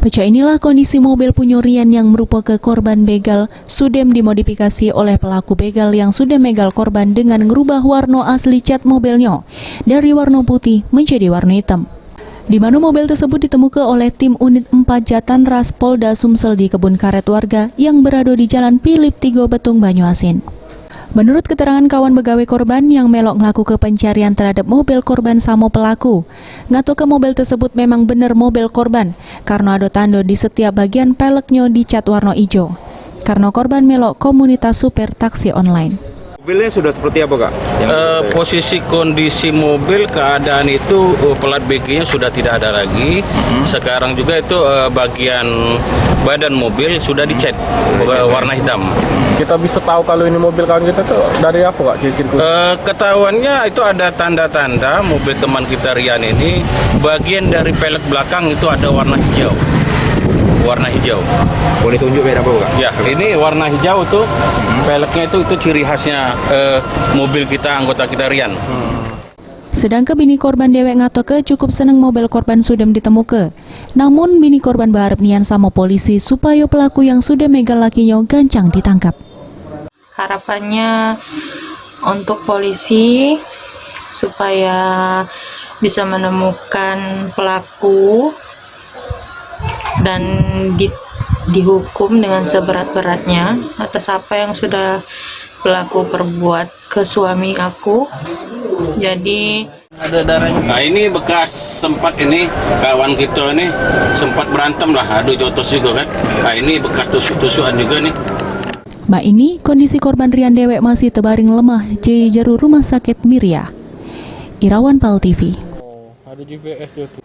Pecah inilah kondisi mobil Punyo Rian yang merupakan korban begal sudem dimodifikasi oleh pelaku begal yang sudah megal korban dengan merubah warna asli cat mobilnya dari warna putih menjadi warna hitam. Di mana mobil tersebut ditemukan oleh tim unit 4 Jatanras Polda Sumsel di kebun karet warga yang berada di Jalan Philip 3 Betung Banyuasin. Menurut keterangan kawan pegawai korban yang melok melakukan pencarian terhadap mobil korban sama pelaku, ngato ke mobil tersebut memang benar mobil korban karena ada tanda di setiap bagian peleknya dicat warna hijau. Karena korban melok komunitas supir taksi online. Mobilnya sudah seperti apa, Kak? Posisi kondisi mobil keadaan itu pelat BG-nya sudah tidak ada lagi. Sekarang juga itu bagian badan mobil sudah dicat warna hitam. Kita bisa tahu kalau ini mobil kawan kita tuh dari apa, Kak? Ketahuannya itu ada tanda-tanda mobil teman kita Rian ini bagian dari pelek belakang itu ada warna hijau. Warna hijau. Boleh tunjuk berapa, Kak? Ya, ini warna hijau tuh peleknya itu ciri khasnya mobil kita, anggota kita Rian. Sedangkan bini korban dewek ngatoke cukup seneng mobil korban sudah ditemukan. Namun bini korban berharap nian sama polisi supaya pelaku yang sudah megal lakinya gancang ditangkap. Harapannya untuk polisi supaya bisa menemukan pelaku dan dihukum dengan seberat-beratnya atas apa yang sudah pelaku perbuat ke suami aku. Jadi Ada darahnya. Nah, ini bekas sempat ini kawan kita ini sempat berantem lah, adu jotos juga kan. Nah, ini bekas tusuk-tusukan juga nih. Mbak ini kondisi korban Rian dewek masih terbaring lemah di jero rumah sakit Miria. Irawan Pal TV. Ada GPS dia tuh.